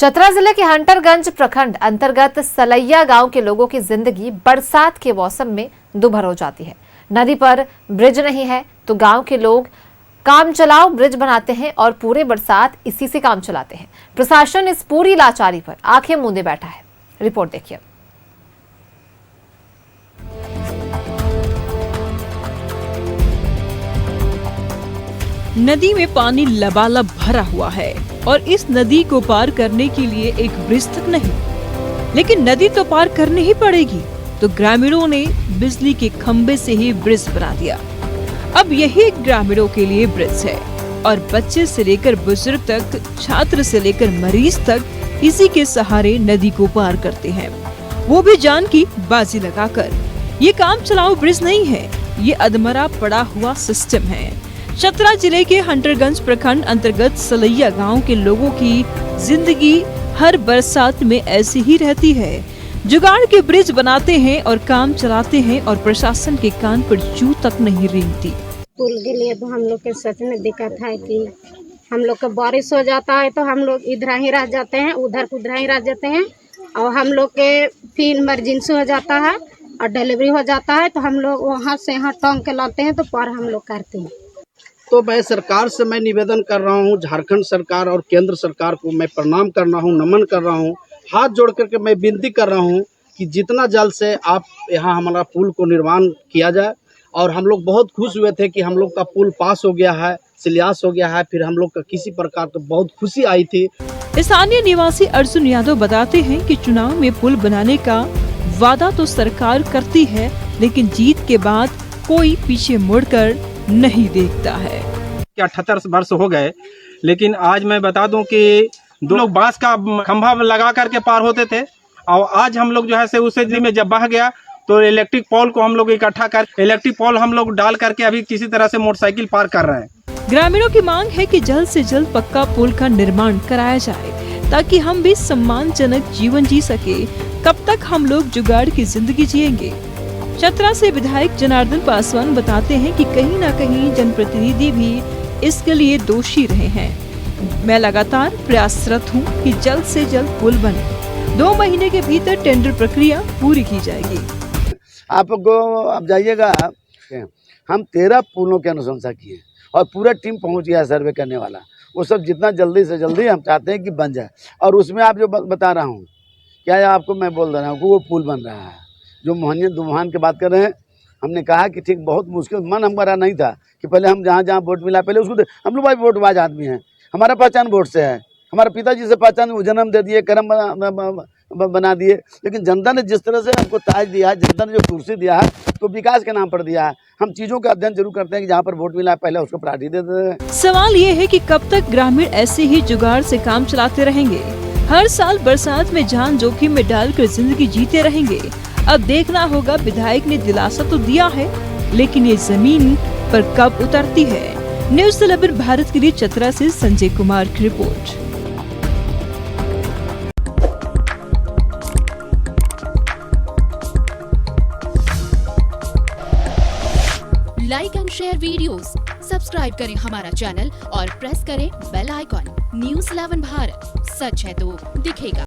चतरा जिले के हंटरगंज प्रखंड अंतर्गत सलैया गांव के लोगों की जिंदगी बरसात के मौसम में दुभर हो जाती है। नदी पर ब्रिज नहीं है तो गांव के लोग काम चलाओ ब्रिज बनाते हैं और पूरे बरसात इसी से काम चलाते हैं। प्रशासन इस पूरी लाचारी पर आंखें मूंदे बैठा है। रिपोर्ट देखिए। नदी में पानी लबालब भरा हुआ है और इस नदी को पार करने के लिए एक ब्रिज तक नहीं, लेकिन नदी तो पार करनी ही पड़ेगी, तो ग्रामीणों ने बिजली के खंभे से ही ब्रिज बना दिया। अब यही ग्रामीणों के लिए ब्रिज है और बच्चे से लेकर बुजुर्ग तक, छात्र से लेकर मरीज तक इसी के सहारे नदी को पार करते हैं, वो भी जान की बाजी लगाकर। ये काम चलाओ ब्रिज नहीं है, ये अधमरा पड़ा हुआ सिस्टम है। चतरा जिले के हंटरगंज प्रखंड अंतर्गत सलैया गांव के लोगों की जिंदगी हर बरसात में ऐसी ही रहती है। जुगाड़ के ब्रिज बनाते हैं और काम चलाते हैं और प्रशासन के कान पर जू तक नहीं रेंगती। पुल के लिए तो हम लोग के सच में दिक्कत है कि हम लोग का बारिश हो जाता है तो हम लोग इधर ही रह जाते हैं, उधर ही रह जाते हैं, और हम लोग के फिर इमरजेंसी हो जाता है और डिलीवरी हो जाता है तो हम लोग वहाँ से यहाँ टांग के लाते हैं तो पार हम लोग करते हैं। तो मैं सरकार से मैं निवेदन कर रहा हूँ, झारखंड सरकार और केंद्र सरकार को मैं प्रणाम कर रहा हूँ, नमन कर रहा हूँ, हाथ जोड़ करके मैं विनती कर रहा हूँ कि जितना जल्द से आप यहाँ हमारा पुल को निर्माण किया जाए। और हम लोग बहुत खुश हुए थे कि हम लोग का पुल पास हो गया है, शिलान्यास हो गया है, फिर हम लोग का किसी प्रकार तो बहुत खुशी आई थी। स्थानीय निवासी अर्जुन यादव बताते हैं कि चुनाव में पुल बनाने का वादा तो सरकार करती है, लेकिन जीत के बाद कोई पीछे मुड़कर नहीं देखता है। 78 वर्ष हो गए, लेकिन आज मैं बता दूं कि दो लोग बांस का खंभा लगा करके पार होते थे, और आज हम लोग जो है से उसे में जब बह गया तो इलेक्ट्रिक पोल को हम लोग इकट्ठा कर इलेक्ट्रिक पोल हम लोग डाल करके अभी किसी तरह से मोटरसाइकिल पार कर रहे हैं। ग्रामीणों की मांग है कि जल्द से जल्द पक्का पुल का निर्माण कराया जाए ताकि हम भी सम्मानजनक जीवन जी सके। कब तक हम लोग जुगाड़ की जिंदगी जिएंगे। चतरा से विधायक जनार्दन पासवान बताते हैं कि कहीं न कहीं जनप्रतिनिधि भी इसके लिए दोषी रहे हैं। मैं लगातार प्रयासरत हूं कि जल्द से जल्द पुल बने। 2 महीने के भीतर टेंडर प्रक्रिया पूरी की जाएगी। आप जाइएगा, हम 13 पुलों की अनुशंसा किए और पूरा टीम पहुंच गया सर्वे करने वाला। वो सब जितना जल्दी से जल्दी हम चाहते हैं कि बन जाए। और उसमें आप जो बता रहा हूँ, क्या आपको मैं बोल रहा हूँ कि वो पुल बन रहा है। जो मोहनिया दुमान की बात कर रहे हैं, हमने कहा कि ठीक बहुत मुश्किल मन हमारा नहीं था कि पहले हम जहाँ वोट मिला पहले उसको हम लोग भाई वोटबाज आदमी हैं, हमारा पहचान वोट से है, हमारे पिताजी से पहचान जन्म दे दिए, कर्म बना दिए। लेकिन जनता ने जिस तरह से हमको ताज दिया है, जनता ने जो कुर्सी दिया है तो विकास के नाम पर दिया है। हम चीजों का अध्ययन जरूर करते हैं कि जहाँ पर वोट मिला पहले उसको प्रायोरिटी दे देते हैं। सवाल ये है कि कब तक ग्रामीण ऐसे ही जुगाड़ से काम चलाते रहेंगे, हर साल बरसात में जान जोखिम में डालकर जिंदगी जीते रहेंगे। अब देखना होगा, विधायक ने दिलासा तो दिया है, लेकिन ये जमीन पर कब उतरती है। न्यूज़ 11 भारत के लिए चतरा से संजय कुमार की report. Like and share videos, subscribe करें हमारा चैनल और प्रेस करें बेल आइकॉन। न्यूज़ 11 भारत, सच है तो दिखेगा।